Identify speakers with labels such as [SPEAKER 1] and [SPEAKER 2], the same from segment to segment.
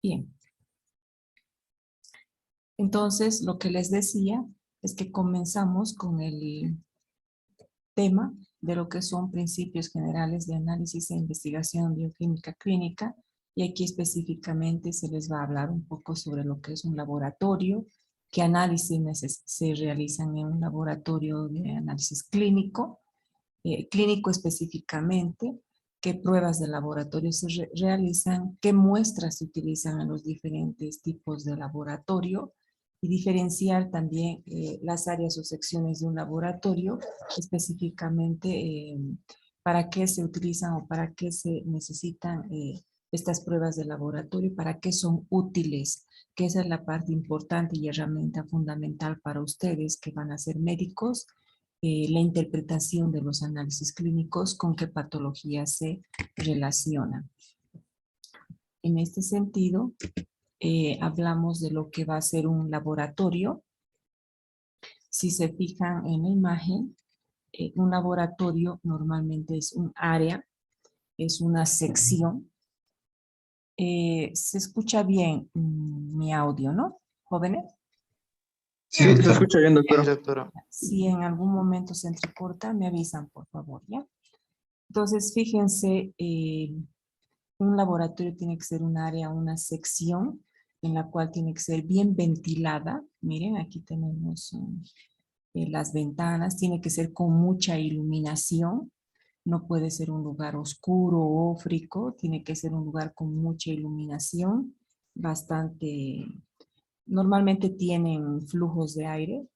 [SPEAKER 1] Bien. Entonces, lo que les decía es que comenzamos con el tema de lo que son principios generales de análisis e investigación bioquímica clínica, y aquí específicamente se les va a hablar un poco sobre lo que es un laboratorio, qué análisis se realizan en un laboratorio de análisis clínico, clínico específicamente, qué pruebas de laboratorio se realizan, qué muestras se utilizan en los diferentes tipos de laboratorio, y diferenciar también las áreas o secciones de un laboratorio, específicamente para qué se utilizan o para qué se necesitan estas pruebas de laboratorio, para qué son útiles, que esa es la parte importante y herramienta fundamental para ustedes que van a ser médicos, la interpretación de los análisis clínicos, con qué patologías se relacionan. En este sentido, hablamos de lo que va a ser un laboratorio. Si se fijan en la imagen, un laboratorio normalmente es un área, es una sección. Se escucha bien mi audio, ¿no, jóvenes?
[SPEAKER 2] Sí, se escucha bien, doctora.
[SPEAKER 3] Sí, doctora.
[SPEAKER 1] Si en algún momento se entrecorta, me avisan, por favor, ¿ya? Entonces, fíjense, un laboratorio tiene que ser un área, una sección en la cual tiene que ser bien ventilada. Miren, aquí tenemos las ventanas, tiene que ser con mucha iluminación. No puede ser un lugar oscuro o frío, tiene que ser un lugar con mucha iluminación, bastante. Normalmente tienen flujos de aire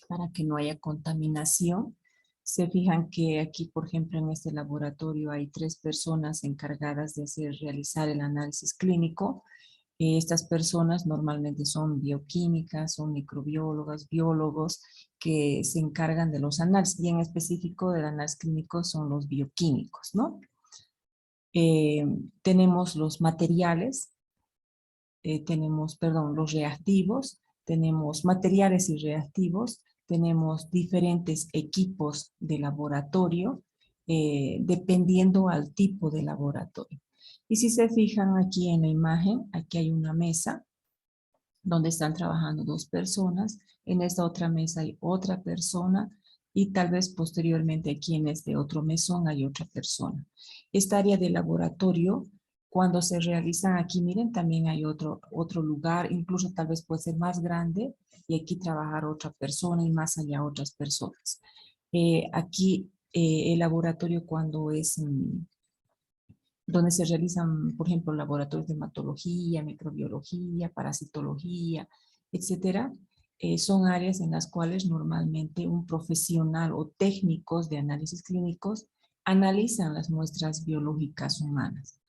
[SPEAKER 1] para que no haya contaminación. Se fijan que aquí, por ejemplo, en este laboratorio hay 3 personas encargadas de realizar el análisis clínico. Estas personas normalmente son bioquímicas, son microbiólogas, biólogos que se encargan de los análisis, y en específico del análisis clínico son los bioquímicos, ¿no? Tenemos los materiales, los reactivos, tenemos materiales y reactivos, tenemos diferentes equipos de laboratorio, dependiendo al tipo de laboratorio. Y si se fijan aquí en la imagen, aquí hay una mesa donde están trabajando 2 personas, en esta otra mesa hay otra persona, y tal vez posteriormente aquí en este otro mesón hay otra persona. Esta área de laboratorio, cuando se realizan aquí, miren, también hay otro lugar, incluso tal vez puede ser más grande, y aquí trabajar otra persona y más allá otras personas. Aquí el laboratorio, cuando es donde se realizan, por ejemplo, laboratorios de hematología, microbiología, parasitología, etcétera, son áreas en las cuales normalmente un profesional o técnicos de análisis clínicos analizan las muestras biológicas humanas.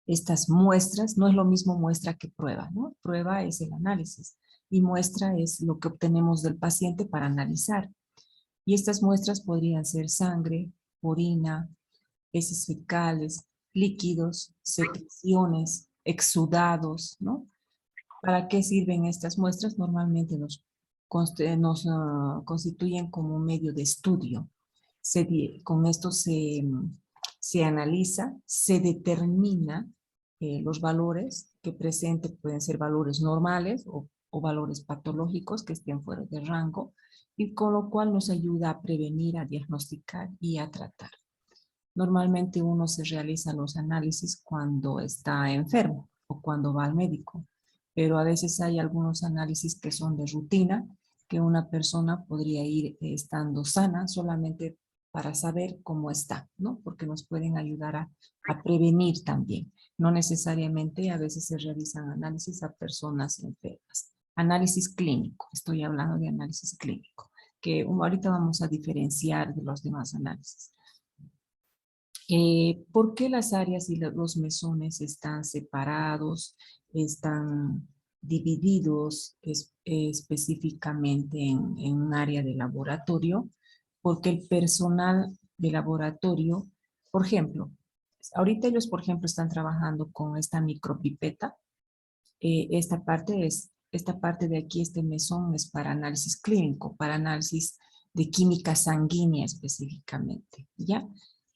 [SPEAKER 1] Estas muestras, no es lo mismo muestra que prueba, ¿no? Prueba es el análisis y muestra es lo que obtenemos del paciente para analizar. Y estas muestras podrían ser sangre, orina, heces fecales, líquidos, secreciones, exudados, ¿no? ¿Para qué sirven estas muestras? Normalmente nos constituyen como un medio de estudio. Con esto se analiza, se determina los valores que presente, pueden ser valores normales o valores patológicos que estén fuera de rango, y con lo cual nos ayuda a prevenir, a diagnosticar y a tratar. Normalmente uno se realiza los análisis cuando está enfermo o cuando va al médico, pero a veces hay algunos análisis que son de rutina, que una persona podría ir estando sana solamente para saber cómo está, ¿no? Porque nos pueden ayudar a prevenir también. No necesariamente a veces se realizan análisis a personas enfermas. Análisis clínico, estoy hablando de análisis clínico, que ahorita vamos a diferenciar de los demás análisis. ¿Por qué las áreas y los mesones están separados, están divididos específicamente en un área de laboratorio? Porque el personal de laboratorio, por ejemplo, ahorita ellos, por ejemplo, están trabajando con esta micropipeta. Esta parte de aquí, este mesón, es para análisis clínico, para análisis de química sanguínea específicamente, ¿ya?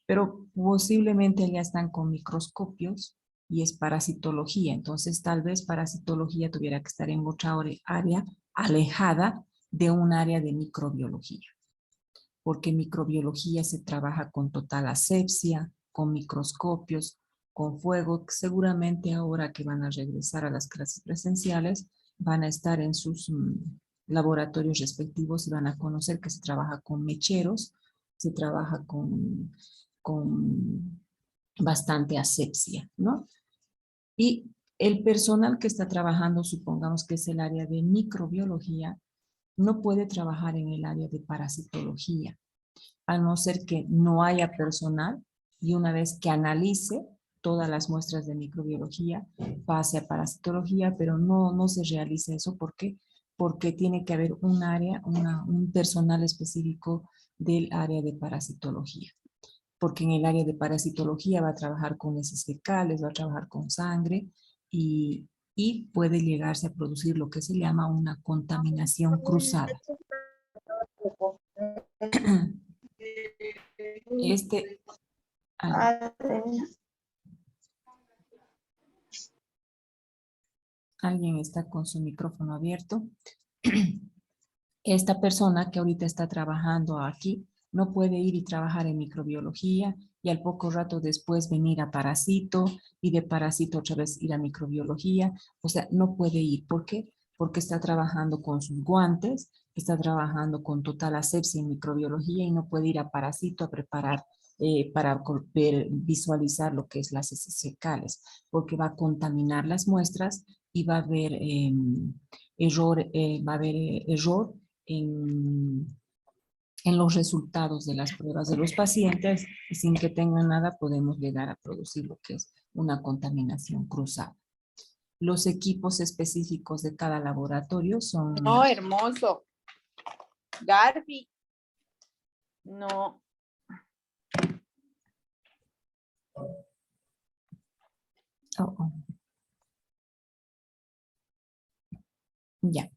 [SPEAKER 1] Pero posiblemente ya están con microscopios y es parasitología. Entonces, tal vez parasitología tuviera que estar en otra área alejada de un área de microbiología. Porque microbiología se trabaja con total asepsia, con microscopios, con fuego. Seguramente ahora que van a regresar a las clases presenciales, van a estar en sus laboratorios respectivos y van a conocer que se trabaja con mecheros, se trabaja con bastante asepsia, ¿no? Y el personal que está trabajando, supongamos que es el área de microbiología, no puede trabajar en el área de parasitología, a no ser que no haya personal y una vez que analice todas las muestras de microbiología, pase a parasitología, pero no se realiza eso. ¿Por qué? Porque tiene que haber un área, un personal específico del área de parasitología. Porque en el área de parasitología va a trabajar con heces fecales, va a trabajar con sangre y puede llegarse a producir lo que se llama una contaminación cruzada. Alguien está con su micrófono abierto. Esta persona que ahorita está trabajando aquí no puede ir y trabajar en microbiología y al poco rato después venir a parasito y de parasito otra vez ir a microbiología. O sea, no puede ir. ¿Por qué? Porque está trabajando con sus guantes, está trabajando con total asepsia en microbiología y no puede ir a parasito a preparar para visualizar lo que es las heces fecales, porque va a contaminar las muestras y va a haber error en los resultados de las pruebas de los pacientes y sin que tengan nada podemos llegar a producir lo que es una contaminación cruzada. Los equipos específicos de cada laboratorio son...
[SPEAKER 3] No, hermoso. Garby. No.
[SPEAKER 1] Ya.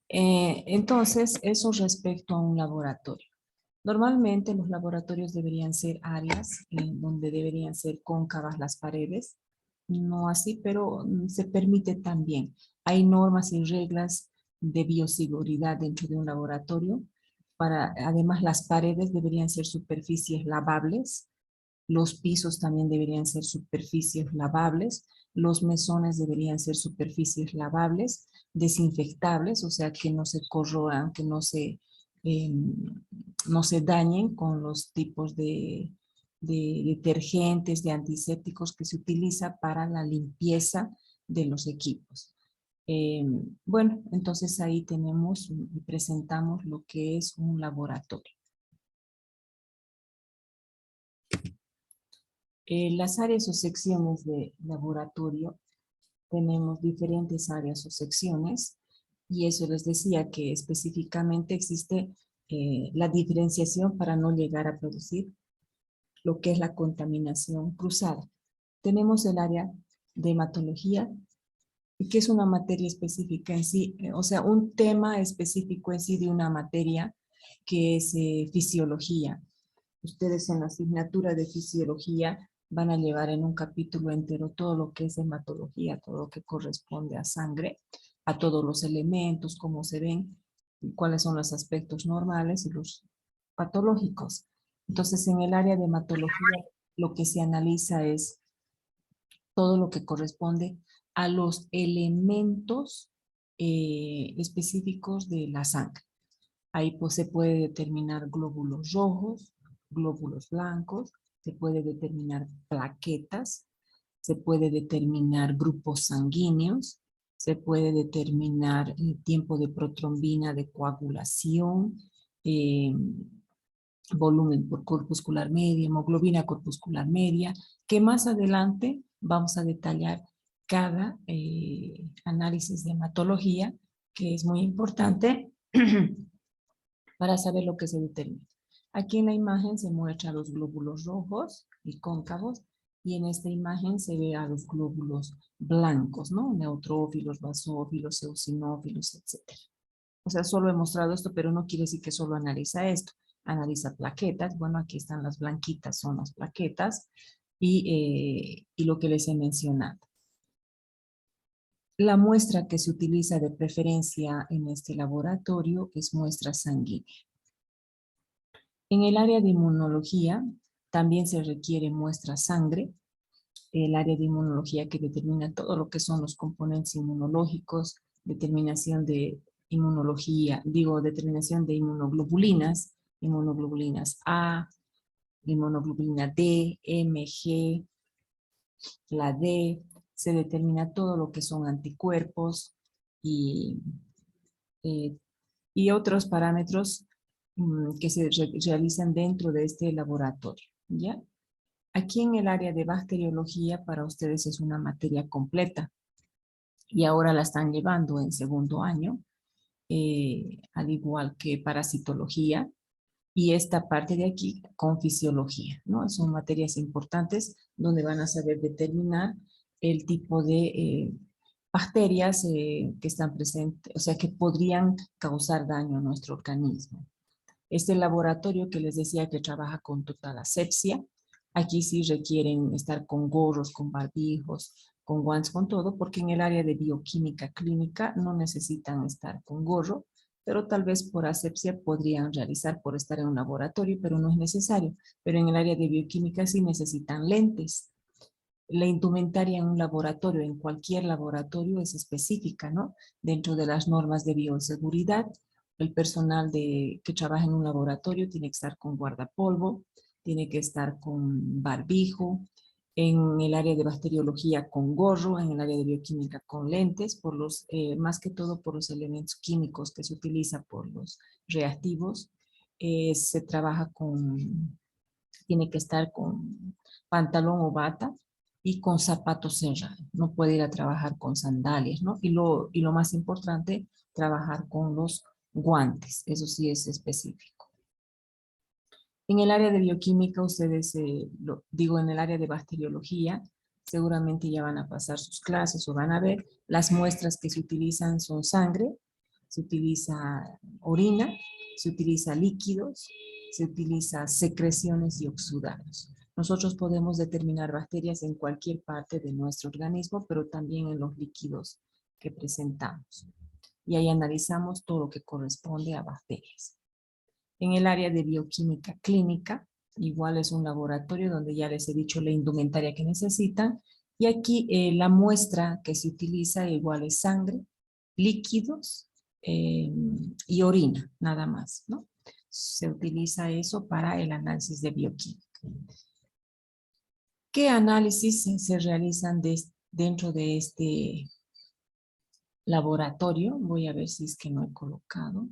[SPEAKER 1] Entonces, eso respecto a un laboratorio. Normalmente los laboratorios deberían ser áreas donde deberían ser cóncavas las paredes. No así, pero se permite también. Hay normas y reglas de bioseguridad dentro de un laboratorio. Además, las paredes deberían ser superficies lavables. Los pisos también deberían ser superficies lavables. Los mesones deberían ser superficies lavables, desinfectables, o sea, que no se corroan, que no se dañen con los tipos de detergentes, de antisépticos que se utiliza para la limpieza de los equipos. Bueno, entonces ahí tenemos y presentamos lo que es un laboratorio. Las áreas o secciones de laboratorio, tenemos diferentes áreas o secciones y eso les decía que específicamente existe la diferenciación para no llegar a producir lo que es la contaminación cruzada. Tenemos el área de hematología, que es una materia específica en sí, o sea, un tema específico en sí de una materia que es fisiología. Ustedes en la asignatura de fisiología van a llevar en un capítulo entero todo lo que es hematología, todo lo que corresponde a sangre, a todos los elementos, cómo se ven, cuáles son los aspectos normales y los patológicos. Entonces, en el área de hematología, lo que se analiza es todo lo que corresponde a los elementos específicos de la sangre. Ahí pues, se puede determinar glóbulos rojos, glóbulos blancos, se puede determinar plaquetas, se puede determinar grupos sanguíneos, se puede determinar el tiempo de protrombina de coagulación, volumen corpuscular media, hemoglobina corpuscular media, que más adelante vamos a detallar cada análisis de hematología, que es muy importante para saber lo que se determina. Aquí en la imagen se muestran los glóbulos rojos y cóncavos, y en esta imagen se ve a los glóbulos blancos, ¿no? Neutrófilos, basófilos, eosinófilos, etc. O sea, solo he mostrado esto, pero no quiere decir que solo analiza esto. Analiza plaquetas. Bueno, aquí están las blanquitas, son las plaquetas. y lo que les he mencionado. La muestra que se utiliza de preferencia en este laboratorio es muestra sanguínea. En el área de inmunología también se requiere muestra sangre, el área de inmunología que determina todo lo que son los componentes inmunológicos, determinación de inmunología, determinación de inmunoglobulinas A, inmunoglobulina D, M, G, la D, se determina todo lo que son anticuerpos y otros parámetros que se realizan dentro de este laboratorio, ¿ya? Aquí en el área de bacteriología para ustedes es una materia completa y ahora la están llevando en segundo año, al igual que parasitología y esta parte de aquí con fisiología, ¿no? Son materias importantes donde van a saber determinar el tipo de bacterias que están presentes, o sea, que podrían causar daño a nuestro organismo. Este laboratorio que les decía que trabaja con total asepsia, aquí sí requieren estar con gorros, con barbijos, con guantes, con todo, porque en el área de bioquímica clínica no necesitan estar con gorro, pero tal vez por asepsia podrían realizar por estar en un laboratorio, pero no es necesario. Pero en el área de bioquímica sí necesitan lentes. La indumentaria en un laboratorio, en cualquier laboratorio, es específica, ¿no? Dentro de las normas de bioseguridad, el personal que trabaja en un laboratorio tiene que estar con guardapolvo, tiene que estar con barbijo, en el área de bacteriología con gorro, en el área de bioquímica con lentes, más que todo por los elementos químicos que se utilizan por los reactivos. Se trabaja tiene que estar con pantalón o bata y con zapatos cerrados. No puede ir a trabajar con sandalias, ¿no? Y lo más importante, trabajar con los guantes. Eso sí es específico. En el área de bioquímica, ustedes, en el área de bacteriología, seguramente ya van a pasar sus clases o van a ver, las muestras que se utilizan son sangre, se utiliza orina, se utiliza líquidos, se utiliza secreciones y oxudados. Nosotros podemos determinar bacterias en cualquier parte de nuestro organismo, pero también en los líquidos que presentamos. Y ahí analizamos todo lo que corresponde a bacterias. En el área de bioquímica clínica, igual es un laboratorio donde ya les he dicho la indumentaria que necesitan. Y aquí la muestra que se utiliza igual es sangre, líquidos y orina, nada más, ¿no? Se utiliza eso para el análisis de bioquímica. ¿Qué análisis se realizan dentro de este laboratorio? Voy a ver si es que no he colocado.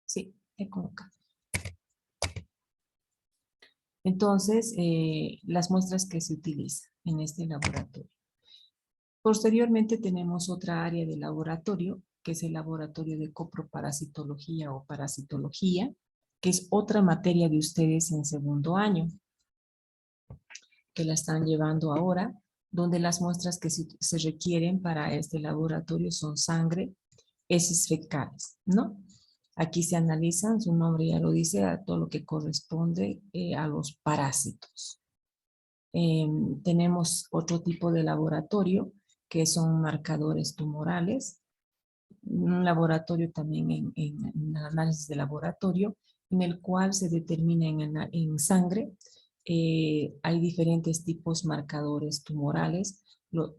[SPEAKER 1] Sí, he colocado. Entonces, las muestras que se utilizan en este laboratorio. Posteriormente tenemos otra área de laboratorio, que es el laboratorio de coproparasitología o parasitología, que es otra materia de ustedes en segundo año, que la están llevando ahora, donde las muestras que se requieren para este laboratorio son sangre, heces fecales, ¿no? Aquí se analizan, su nombre ya lo dice, a todo lo que corresponde a los parásitos. Tenemos otro tipo de laboratorio que son marcadores tumorales. Un laboratorio también en análisis de laboratorio en el cual se determina en sangre. Hay diferentes tipos marcadores tumorales.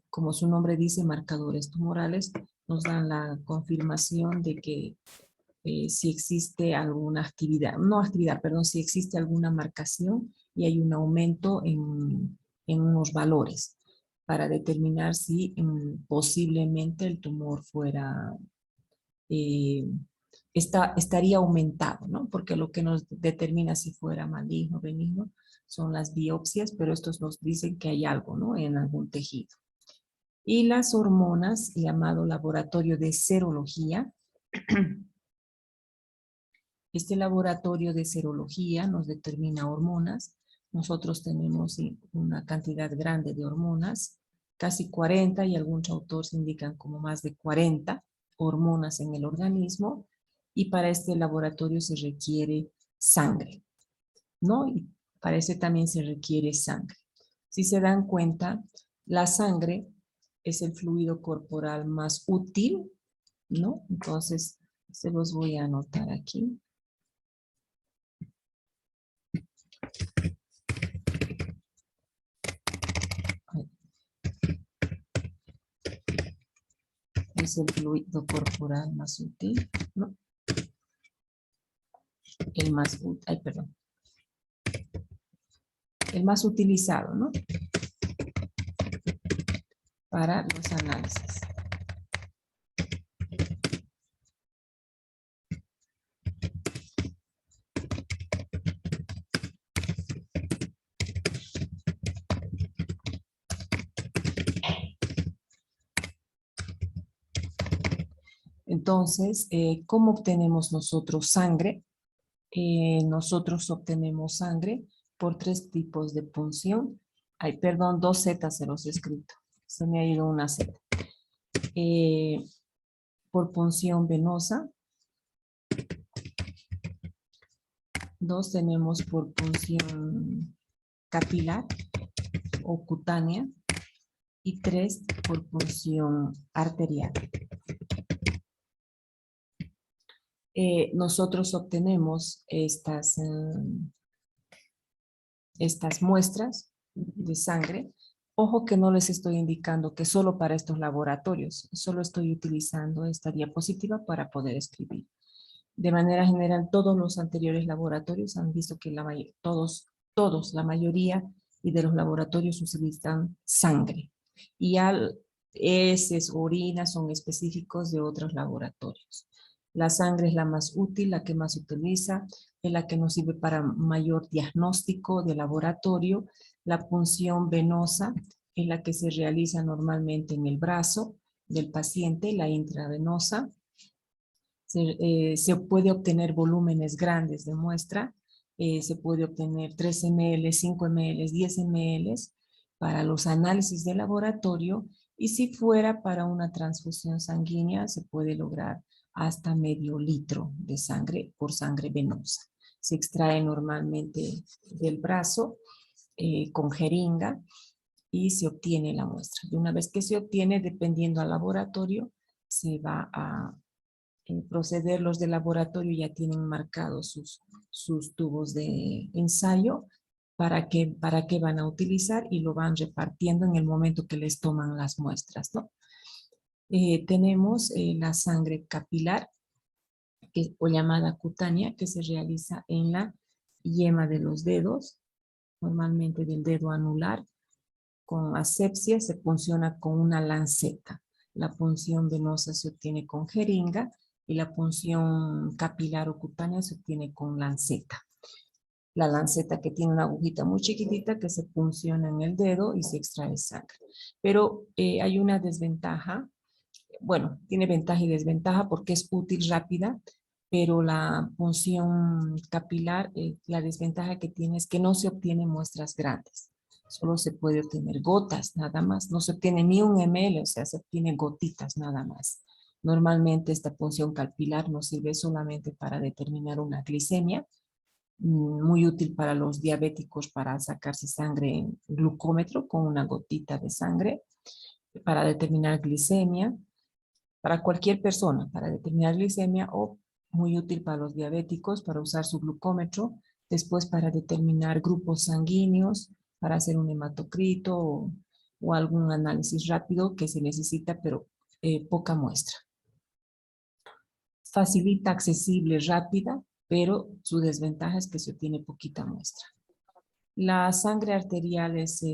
[SPEAKER 1] Como su nombre dice, marcadores tumorales nos dan la confirmación de que si existe alguna si existe alguna marcación y hay un aumento en unos valores para determinar si posiblemente el tumor estaría aumentado, ¿no? Porque lo que nos determina si fuera maligno o benigno son las biopsias, pero estos nos dicen que hay algo, ¿no? En algún tejido. Y las hormonas, llamado laboratorio de serología. Este laboratorio de serología nos determina hormonas. Nosotros tenemos una cantidad grande de hormonas, casi 40, y algunos autores indican como más de 40 hormonas en el organismo, y para este laboratorio se requiere sangre. ¿no? Y para eso también se requiere sangre. Si se dan cuenta, la sangre es el fluido corporal más útil, ¿no? Entonces, se los voy a anotar aquí. Es el fluido corporal más útil, ¿no? El más útil, ay, perdón. El más utilizado, ¿no? Para los análisis. Entonces, ¿cómo obtenemos nosotros sangre? Nosotros obtenemos sangre por 3 tipos de punción. Ay, perdón, 2 zetas se los he escrito. Se me ha ido una zeta. Por punción venosa. 2 tenemos por punción capilar o cutánea. Y 3 por punción arterial. Nosotros obtenemos estas muestras de sangre. Ojo que no les estoy indicando que solo para estos laboratorios, solo estoy utilizando esta diapositiva para poder escribir. De manera general, todos los anteriores laboratorios han visto que la mayoría y de los laboratorios utilizan sangre. Y heces, orinas son específicos de otros laboratorios. La sangre es la más útil, la que más se utiliza, es la que nos sirve para mayor diagnóstico de laboratorio. La punción venosa es la que se realiza normalmente en el brazo del paciente, la intravenosa. Se puede obtener volúmenes grandes de muestra, se puede obtener 3 ml, 5 ml, 10 ml para los análisis de laboratorio, y si fuera para una transfusión sanguínea se puede lograr hasta medio litro de sangre por sangre venosa. Se extrae normalmente del brazo con jeringa y se obtiene la muestra. Y una vez que se obtiene, dependiendo al laboratorio, se va a proceder. Los de laboratorio ya tienen marcados sus tubos de ensayo para qué van a utilizar y lo van repartiendo en el momento que les toman las muestras, ¿no? Tenemos la sangre capilar o llamada cutánea, que se realiza en la yema de los dedos, normalmente del dedo anular. Con asepsia se punciona con una lanceta. La punción venosa se obtiene con jeringa y la punción capilar o cutánea se obtiene con lanceta. La lanceta que tiene una agujita muy chiquitita que se punciona en el dedo y se extrae sangre. Pero hay una desventaja. Bueno, tiene ventaja y desventaja porque es útil, rápida, pero la punción capilar, la desventaja que tiene es que no se obtienen muestras grandes. Solo se puede obtener gotas, nada más. No se obtiene ni 1 ml, o sea, se obtienen gotitas nada más. Normalmente esta punción capilar nos sirve solamente para determinar una glicemia, muy útil para los diabéticos para sacarse sangre en glucómetro con una gotita de sangre, para determinar glicemia, para cualquier persona, para determinar glicemia, o muy útil para los diabéticos para usar su glucómetro, después para determinar grupos sanguíneos, para hacer un hematocrito o algún análisis rápido que se necesita, pero poca muestra. Facilita, accesible, rápida, pero su desventaja es que se obtiene poquita muestra. La sangre arterial es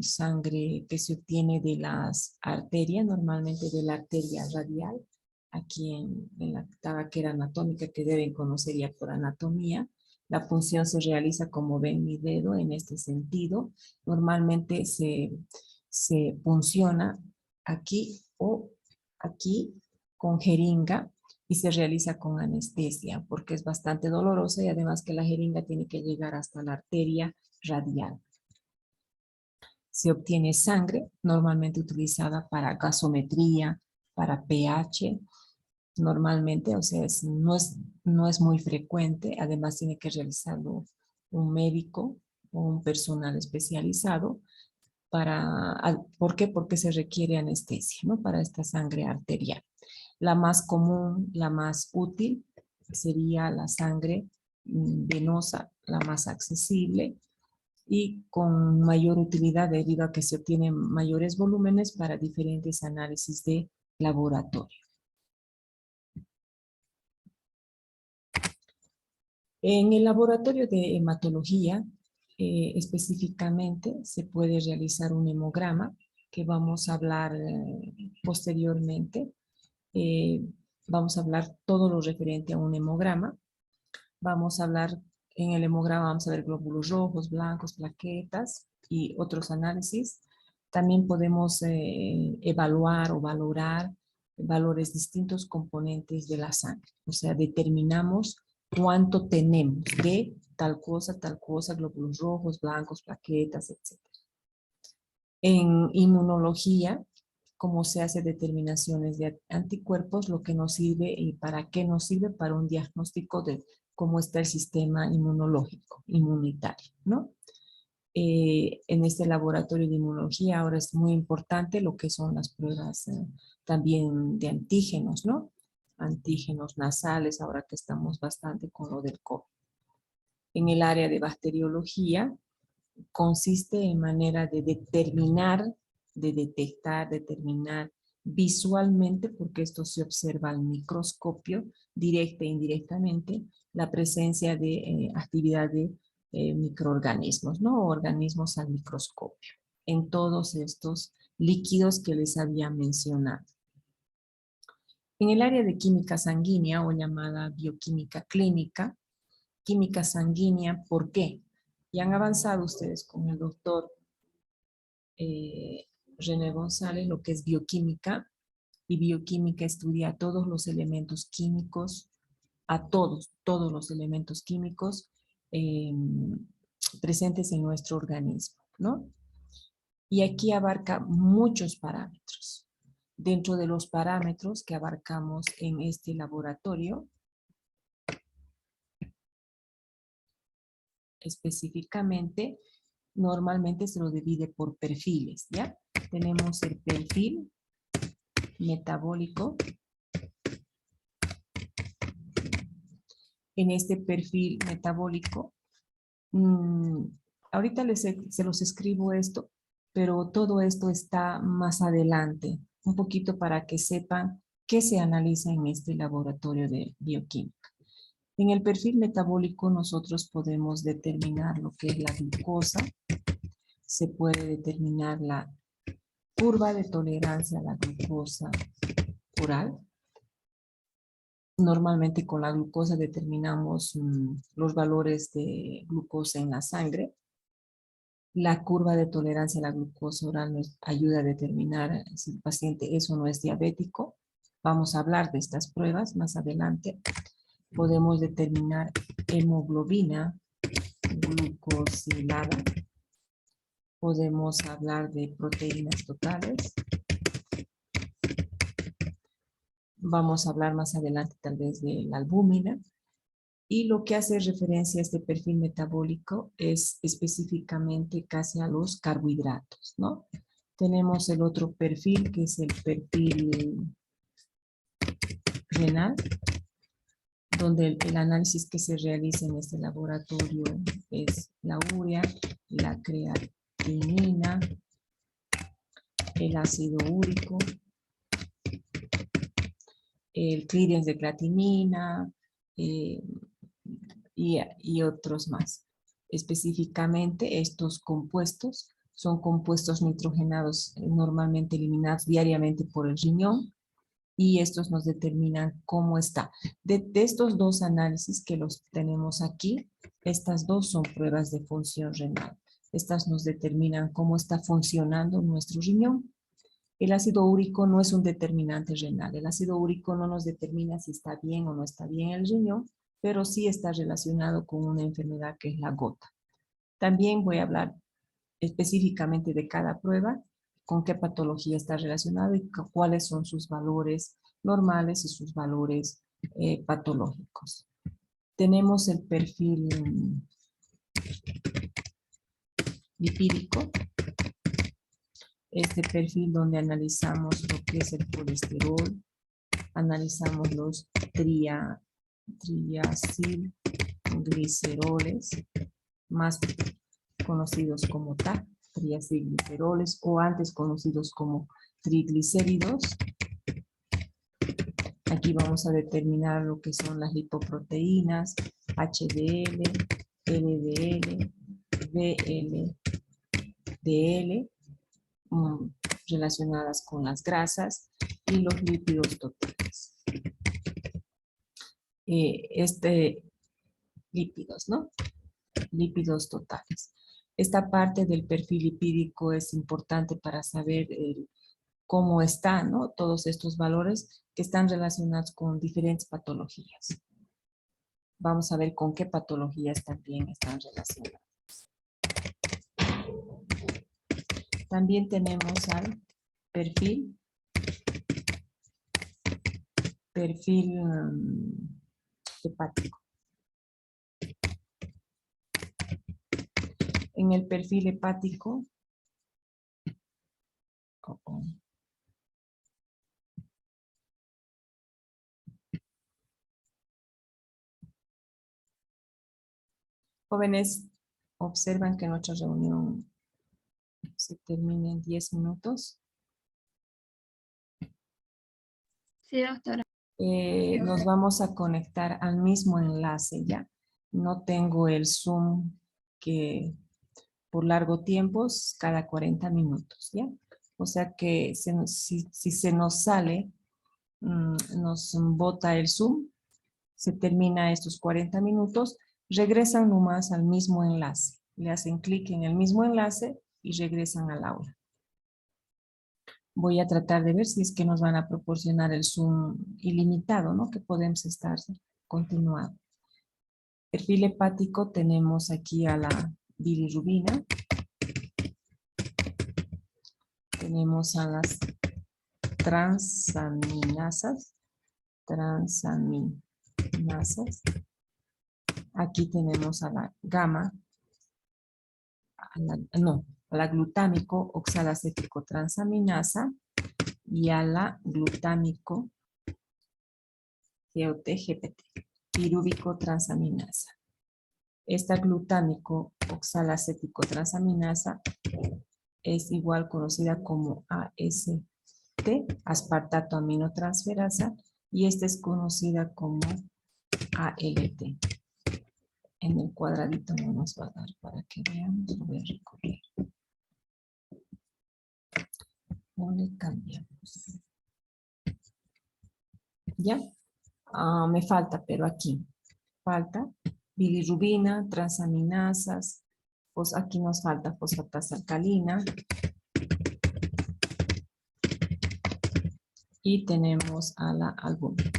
[SPEAKER 1] sangre que se obtiene de las arterias, normalmente de la arteria radial, aquí en la tabaquera anatómica que deben conocer ya por anatomía. La punción se realiza como ven mi dedo en este sentido. Normalmente se punciona aquí o aquí con jeringa y se realiza con anestesia porque es bastante dolorosa y además que la jeringa tiene que llegar hasta la arteria radial. Se obtiene sangre, normalmente utilizada para gasometría, para pH, normalmente, o sea, no es muy frecuente, además tiene que realizarlo un médico o un personal especializado ¿por qué? Porque se requiere anestesia, ¿no? Para esta sangre arterial. La más común, la más útil, sería la sangre venosa, la más accesible y con mayor utilidad debido a que se obtienen mayores volúmenes para diferentes análisis de laboratorio. En el laboratorio de hematología, específicamente, se puede realizar un hemograma, que vamos a hablar posteriormente. Vamos a hablar todo lo referente a un hemograma. Vamos a hablar, en el hemograma vamos a ver glóbulos rojos, blancos, plaquetas y otros análisis. También podemos evaluar o valorar valores distintos componentes de la sangre. O sea, determinamos cuánto tenemos de tal cosa, glóbulos rojos, blancos, plaquetas, etc. En inmunología, cómo se hace determinaciones de anticuerpos, lo que nos sirve y para qué nos sirve para un diagnóstico de cómo está el sistema inmunológico, inmunitario, ¿no? En este laboratorio de inmunología ahora es muy importante lo que son las pruebas también de antígenos, ¿no? Antígenos nasales, ahora que estamos bastante con lo del COVID. En el área de bacteriología, consiste en manera de determinar, de detectar, determinar visualmente, porque esto se observa al microscopio, directa e indirectamente, la presencia de actividad de microorganismos, ¿no? Organismos al microscopio, en todos estos líquidos que les había mencionado. En el área de química sanguínea o llamada bioquímica clínica, química sanguínea, ¿por qué? Ya han avanzado ustedes con el doctor René González, lo que es bioquímica, y bioquímica estudia todos los elementos químicos, a todos los elementos químicos presentes en nuestro organismo, ¿no? Y aquí abarca muchos parámetros. Dentro de los parámetros que abarcamos en este laboratorio, específicamente, normalmente se lo divide por perfiles, ¿ya? Tenemos el perfil metabólico. En este perfil metabólico, ahorita se los escribo esto, pero todo esto está más adelante, un poquito para que sepan qué se analiza en este laboratorio de bioquímica. En el perfil metabólico nosotros podemos determinar lo que es la glucosa, se puede determinar la curva de tolerancia a la glucosa oral. Normalmente con la glucosa determinamos los valores de glucosa en la sangre. La curva de tolerancia a la glucosa oral nos ayuda a determinar si el paciente es o no es diabético. Vamos a hablar de estas pruebas más adelante. Podemos determinar hemoglobina glucosilada. Podemos hablar de proteínas totales. Vamos a hablar más adelante tal vez de la albúmina. Y lo que hace referencia a este perfil metabólico es específicamente casi a los carbohidratos, ¿no? Tenemos el otro perfil que es el perfil renal, donde el análisis que se realiza en este laboratorio es la urea, la creatinina, el ácido úrico, el clearance de creatinina y otros más. Específicamente estos compuestos son compuestos nitrogenados normalmente eliminados diariamente por el riñón y estos nos determinan cómo está. De estos dos análisis que los tenemos aquí, estas dos son pruebas de función renal. Estas nos determinan cómo está funcionando nuestro riñón. El ácido úrico no es un determinante renal. El ácido úrico no nos determina si está bien o no está bien el riñón, pero sí está relacionado con una enfermedad que es la gota. También voy a hablar específicamente de cada prueba, con qué patología está relacionada y cuáles son sus valores normales y sus valores patológicos. Tenemos el perfil lipídico. Este perfil donde analizamos lo que es el colesterol, analizamos los triacilgliceroles, más conocidos como TAC, triacilgliceroles, o antes conocidos como triglicéridos. Aquí vamos a determinar lo que son las lipoproteínas, HDL, LDL, VLDL, relacionadas con las grasas y los lípidos totales. Lípidos, ¿no? Lípidos totales. Esta parte del perfil lipídico es importante para saber cómo están, ¿no? Todos estos valores que están relacionados con diferentes patologías. Vamos a ver con qué patologías también están relacionadas. También tenemos al perfil hepático. En el perfil hepático, jóvenes, observan que nuestra reunión se termina en 10 minutos.
[SPEAKER 4] Sí, doctora.
[SPEAKER 1] Nos vamos a conectar al mismo enlace ya. No tengo el Zoom que por largo tiempo, cada 40 minutos, ¿ya? O sea que si se nos sale, nos bota el Zoom, se termina estos 40 minutos, regresan nomás al mismo enlace. Le hacen clic en el mismo enlace y regresan al aula. Voy a tratar de ver si es que nos van a proporcionar el Zoom ilimitado, ¿no? Que podemos estar continuando. Perfil hepático, tenemos aquí a la bilirrubina. Tenemos a las transaminasas. Aquí tenemos a la gamma. A la glutámico oxalacético transaminasa y a la glutámico GOT-GPT, pirúvico transaminasa. Esta glutámico oxalacético transaminasa es igual conocida como AST, aspartato aminotransferasa, y esta es conocida como ALT. En el cuadradito no nos va a dar para que veamos, lo voy a recorrer. No le cambiamos. ¿Ya? Me falta, pero aquí. Falta bilirrubina, transaminasas, pues aquí nos falta fosfatasa alcalina. Y tenemos a la albúmina.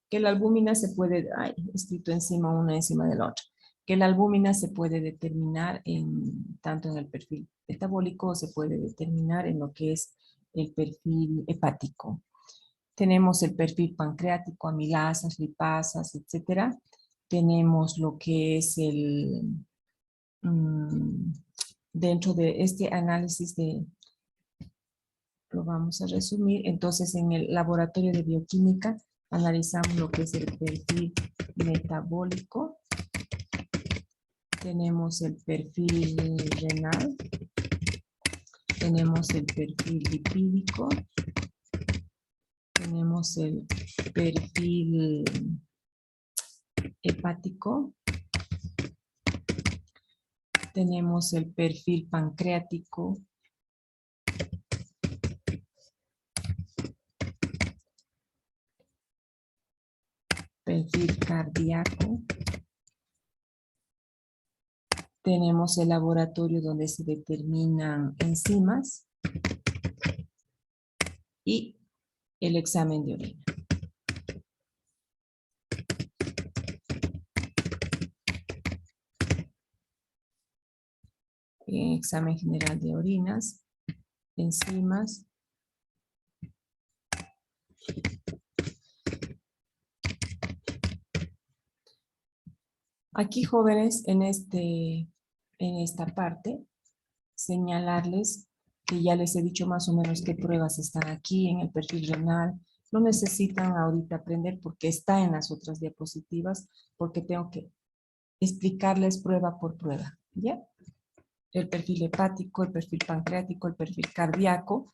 [SPEAKER 1] Que la albúmina se puede, escrito una encima de la otra, que la albúmina se puede determinar tanto en el perfil metabólico o se puede determinar en lo que es el perfil hepático. Tenemos el perfil pancreático, amilasas, lipasas, etcétera. Tenemos lo que es dentro de este análisis lo vamos a resumir. Entonces, en el laboratorio de bioquímica analizamos lo que es el perfil metabólico. Tenemos el perfil renal. Tenemos el perfil lipídico. Tenemos el perfil hepático. Tenemos el perfil pancreático. Perfil cardíaco. Tenemos el laboratorio donde se determinan enzimas y el examen de orina. Examen general de orinas, enzimas. Aquí, jóvenes, en esta parte, señalarles que ya les he dicho más o menos qué pruebas están aquí en el perfil renal. No necesitan ahorita aprender porque está en las otras diapositivas, porque tengo que explicarles prueba por prueba, ¿ya? El perfil hepático, el perfil pancreático, el perfil cardíaco.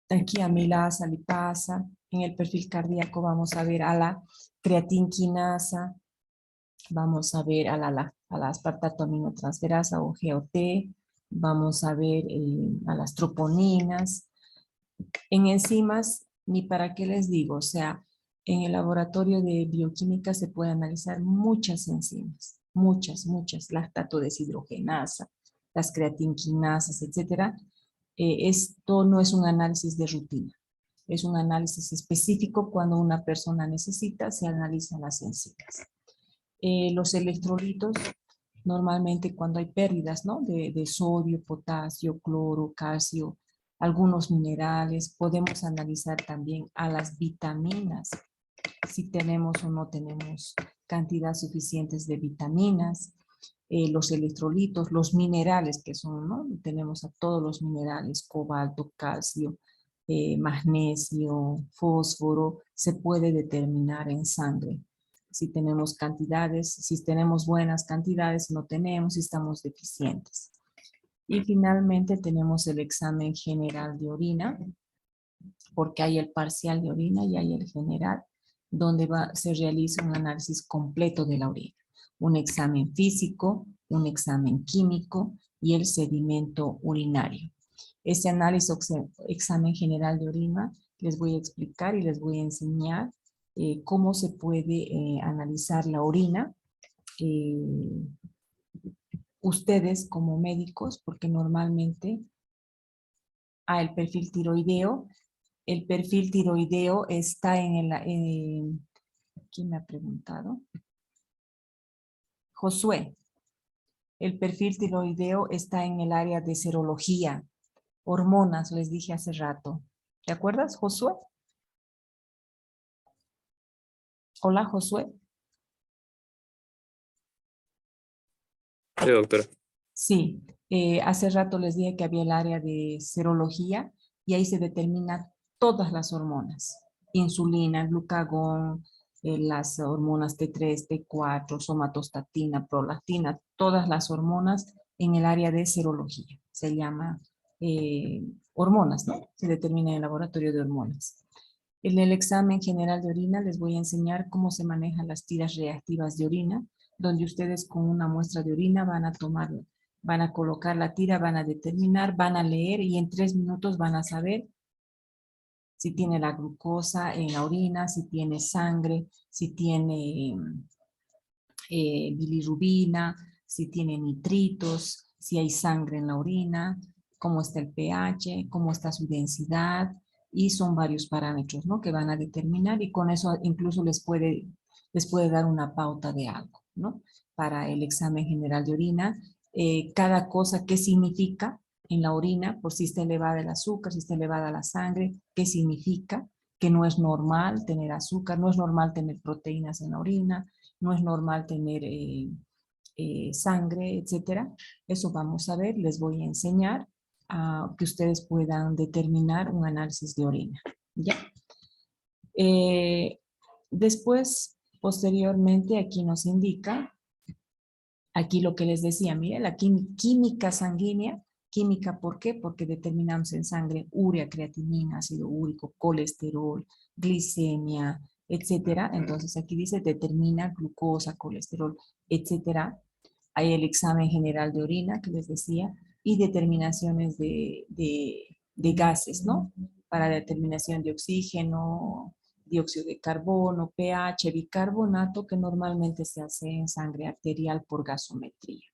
[SPEAKER 1] Aquí amilasa, lipasa. En el perfil cardíaco vamos a ver a la creatinquinasa, vamos a ver a la aspartato aminotransferasa o GOT, vamos a ver a las troponinas. En enzimas, ni para qué les digo, o sea, en el laboratorio de bioquímica se puede analizar muchas enzimas, muchas, lactato deshidrogenasa, las creatinquinasas, etcétera. Esto no es un análisis de rutina, es un análisis específico cuando una persona necesita, se analizan las enzimas. Los electrolitos, normalmente cuando hay pérdidas, ¿no? de sodio, potasio, cloro, calcio, algunos minerales, podemos analizar también a las vitaminas, si tenemos o no tenemos cantidad suficientes de vitaminas, los electrolitos, los minerales que son, ¿no? Tenemos a todos los minerales, cobalto, calcio, magnesio, fósforo, se puede determinar en sangre. Si tenemos cantidades, si tenemos buenas cantidades, no tenemos, si estamos deficientes. Y finalmente tenemos el examen general de orina, porque hay el parcial de orina y hay el general, donde se realiza un análisis completo de la orina. Un examen físico, un examen químico y el sedimento urinario. Este análisis, examen general de orina, les voy a explicar y les voy a enseñar cómo se puede analizar la orina. Ustedes como médicos, porque normalmente el perfil tiroideo. El perfil tiroideo está ¿quién me ha preguntado? Josué. El perfil tiroideo está en el área de serología. Hormonas, les dije hace rato. ¿Te acuerdas, Josué? Hola, Josué.
[SPEAKER 2] Sí, doctora.
[SPEAKER 1] Sí, hace rato les dije que había el área de serología y ahí se determinan todas las hormonas. Insulina, glucagón, las hormonas T3, T4, somatostatina, prolactina, todas las hormonas en el área de serología. Se llama hormonas, ¿no? Se determina en el laboratorio de hormonas. En el examen general de orina les voy a enseñar cómo se manejan las tiras reactivas de orina, donde ustedes con una muestra de orina van a colocar la tira, van a determinar, van a leer y en 3 minutos van a saber si tiene la glucosa en la orina, si tiene sangre, si tiene bilirrubina, si tiene nitritos, si hay sangre en la orina, cómo está el pH, cómo está su densidad, y son varios parámetros, ¿no? que van a determinar y con eso incluso les puede dar una pauta de algo, ¿no? Para el examen general de orina. Cada cosa, ¿qué significa en la orina? Por si está elevada el azúcar, si está elevada la sangre, ¿qué significa? Que no es normal tener azúcar, no es normal tener proteínas en la orina, no es normal tener sangre, etcétera. Eso vamos a ver, les voy a enseñar a que ustedes puedan determinar un análisis de orina. ¿Ya? Después, posteriormente, aquí nos indica, aquí lo que les decía, mire, la química sanguínea. Química, ¿por qué? Porque determinamos en sangre urea, creatinina, ácido úrico, colesterol, glicemia, etcétera. Entonces aquí dice determina glucosa, colesterol, etcétera. Hay el examen general de orina que les decía y determinaciones de gases, ¿no? Para determinación de oxígeno, dióxido de carbono, pH, bicarbonato, que normalmente se hace en sangre arterial por gasometría.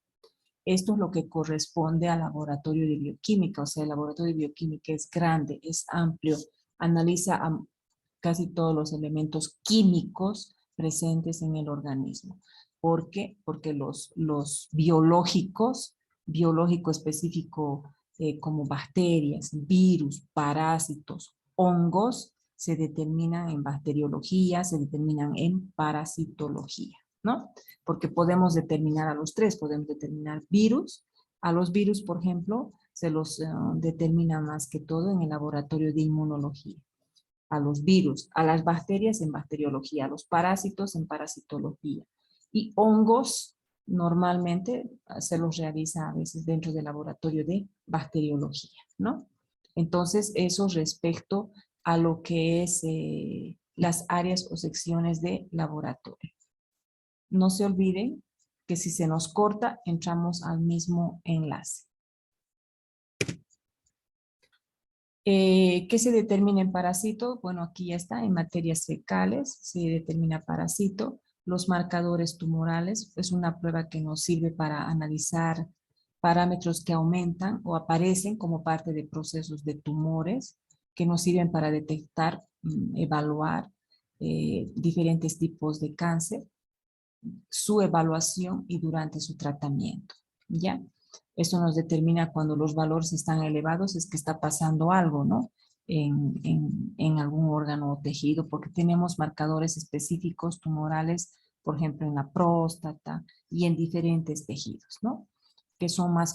[SPEAKER 1] Esto es lo que corresponde al laboratorio de bioquímica, o sea, el laboratorio de bioquímica es grande, es amplio, analiza casi todos los elementos químicos presentes en el organismo. ¿Por qué? Porque los biológicos, biológico específico como bacterias, virus, parásitos, hongos, se determinan en bacteriología, se determinan en parasitología. ¿no? Porque podemos determinar a los tres, podemos determinar virus. A los virus, por ejemplo, se los determina más que todo en el laboratorio de inmunología. A los virus, a las bacterias en bacteriología, a los parásitos en parasitología. Y hongos, normalmente se los realiza a veces dentro del laboratorio de bacteriología, ¿no? Entonces, eso respecto a lo que es las áreas o secciones de laboratorio. No se olviden que si se nos corta, entramos al mismo enlace. ¿Qué se determina en parásito? Bueno, aquí ya está, en materias fecales se determina parásito. Los marcadores tumorales es una prueba que nos sirve para analizar parámetros que aumentan o aparecen como parte de procesos de tumores que nos sirven para detectar, evaluar diferentes tipos de cáncer, su evaluación y durante su tratamiento, ¿ya? Esto nos determina cuando los valores están elevados, es que está pasando algo, ¿no? En algún órgano o tejido, porque tenemos marcadores específicos tumorales, por ejemplo, en la próstata y en diferentes tejidos, ¿no? Que son más